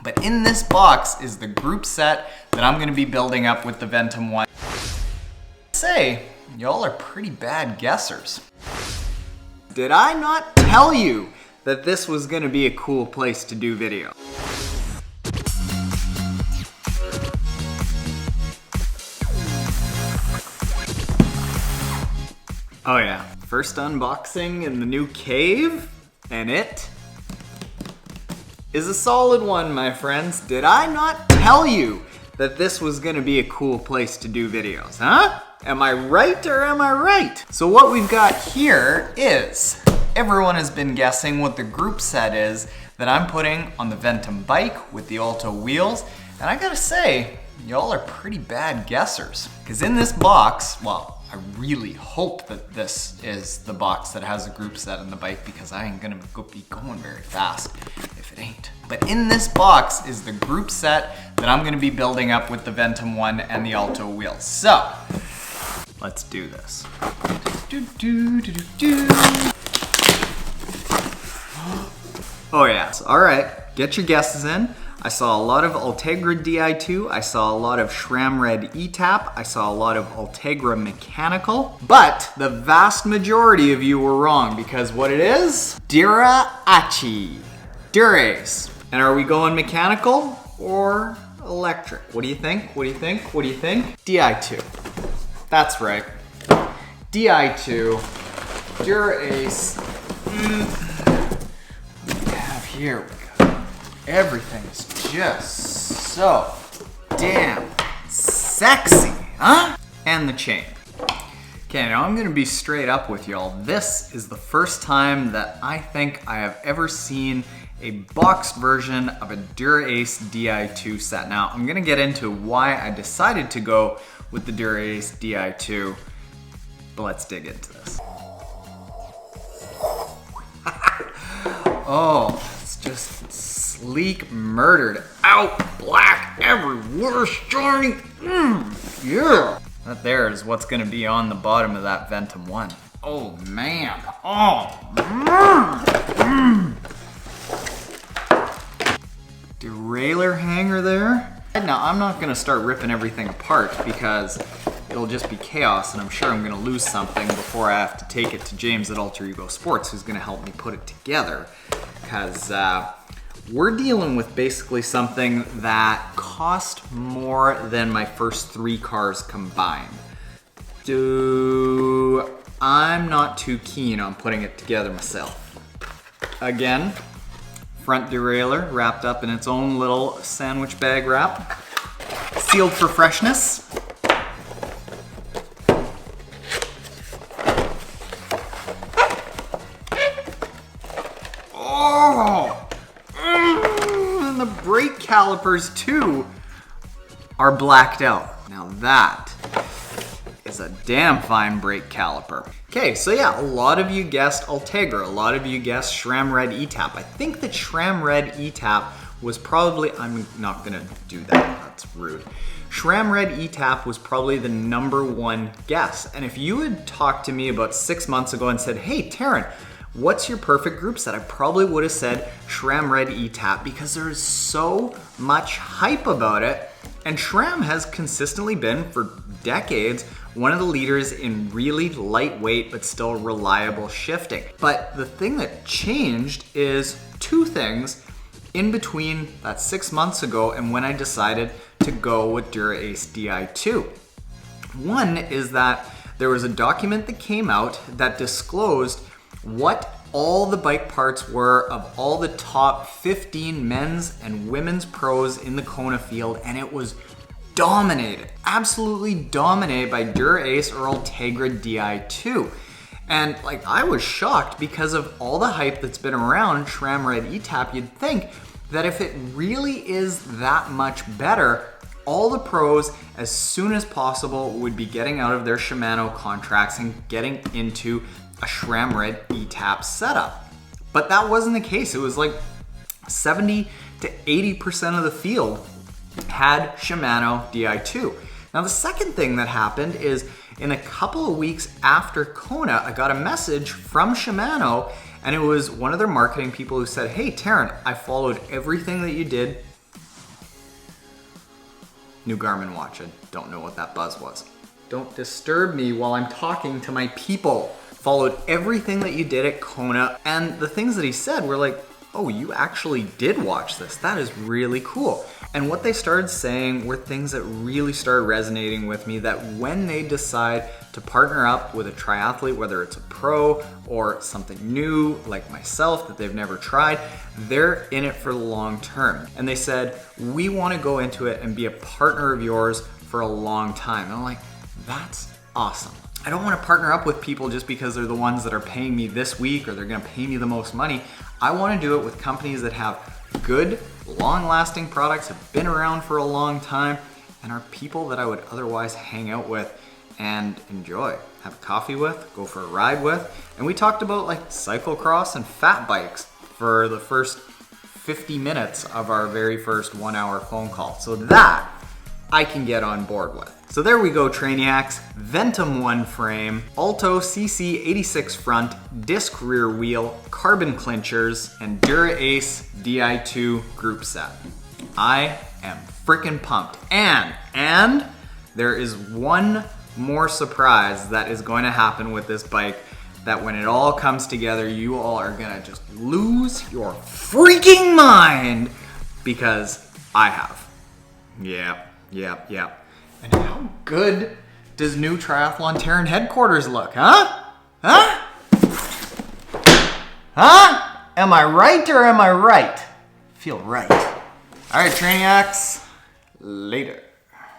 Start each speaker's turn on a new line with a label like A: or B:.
A: But in this box is the group set that I'm gonna be building up with the Ventum 1. Say, y'all are pretty bad guessers. Did I not tell you that this was gonna be a cool place to do video? Oh yeah, first unboxing in the new cave, and it is a solid one, my friends. Did I not tell you that this was gonna be a cool place to do videos, huh? Am I right or am I right? So what we've got here is, everyone has been guessing what the group set is that I'm putting on the Ventum bike with the Alto wheels, and I gotta say, y'all are pretty bad guessers. Because in this box, well, I really hope that this is the box that has a group set on the bike because I ain't gonna be going very fast if it ain't. But in this box is the group set that I'm gonna be building up with the Ventum 1 and the Alto wheels. So, let's do this. Oh yes, all right, get your guesses in. I saw a lot of Ultegra Di2, I saw a lot of SRAM Red ETAP, I saw a lot of Ultegra Mechanical, but the vast majority of you were wrong because what it is? Dura-Ace. Dura-Ace. And are we going mechanical or electric? What do you think? What do you think? What do you think? Di2. That's right. Di2. Dura-Ace. What do we have here? We got everything is just so damn sexy, huh? And the chain. Okay, now I'm gonna be straight up with y'all. This is the first time that I think I have ever seen a boxed version of a Dura-Ace Di2 set. Now, I'm gonna get into why I decided to go with the Dura-Ace Di2, but let's dig into this. Oh, it's just sleek, murdered, out, black, everywhere, shiny. Yeah. That there is what's gonna be on the bottom of that Ventum 1. Oh man, Derailleur hanger there. Now I'm not gonna start ripping everything apart because it'll just be chaos and I'm sure I'm gonna lose something before I have to take it to James at Alter Ego Sports, who's gonna help me put it together. Because we're dealing with basically something that cost more than my first 3 cars combined. I'm not too keen on putting it together myself. Again, front derailleur wrapped up in its own little sandwich bag wrap, sealed for freshness. And the brake calipers too are blacked out. Now that is a damn fine brake caliper. Okay, so yeah, a lot of you guessed Ultegra, a lot of you guessed SRAM Red ETAP. I think that SRAM Red ETAP was probably, I'm not gonna do that, that's rude. SRAM Red ETAP was probably the #1 guess. And if you had talked to me about 6 months ago and said, hey, Taryn, what's your perfect group set? I probably would have said SRAM Red ETAP because there's so much hype about it. And SRAM has consistently been, for decades, one of the leaders in really lightweight but still reliable shifting. But the thing that changed is 2 things in between that 6 months ago and when I decided to go with Dura-Ace Di2. One is that there was a document that came out that disclosed what all the bike parts were of all the top 15 men's and women's pros in the Kona field, and it was dominated, absolutely dominated by Dura-Ace or Ultegra Di2. And like, I was shocked because of all the hype that's been around SRAM Red ETAP. You'd think that if it really is that much better, all the pros as soon as possible would be getting out of their Shimano contracts and getting into a SRAM Red ETAP setup. But that wasn't the case. It was like 70 to 80% of the field had Shimano Di2. Now the second thing that happened is in a couple of weeks after Kona, I got a message from Shimano, and it was one of their marketing people who said, hey Taryn, I followed everything that you did New Garmin watch. I don't know what that buzz was. Don't disturb me while I'm talking to my people. Followed everything that you did at Kona, and the things that he said were like, oh, you actually did watch this. That is really cool. And what they started saying were things that really started resonating with me, that when they decide to partner up with a triathlete, whether it's a pro or something new like myself that they've never tried, they're in it for the long term. And they said, we want to go into it and be a partner of yours for a long time. And I'm like, that's awesome. I don't want to partner up with people just because they're the ones that are paying me this week or they're going to pay me the most money. I want to do it with companies that have good, long-lasting products, have been around for a long time, and are people that I would otherwise hang out with and enjoy, have a coffee with, go for a ride with. And we talked about like cyclocross and fat bikes for the first 50 minutes of our very first 1 hour phone call. So that I can get on board with. So there we go, Trainiacs. Ventum 1 frame, Alto CC86 front, disc rear wheel, carbon clinchers, and Dura-Ace Di2 group set. I am freaking pumped. And there is one more surprise that is going to happen with this bike, that when it all comes together, you all are gonna just lose your freaking mind, because I have. Yeah. And how good does new Triathlon Terran headquarters look, huh? Am I right or am I right? Feel right. All right, Trainiacs, later.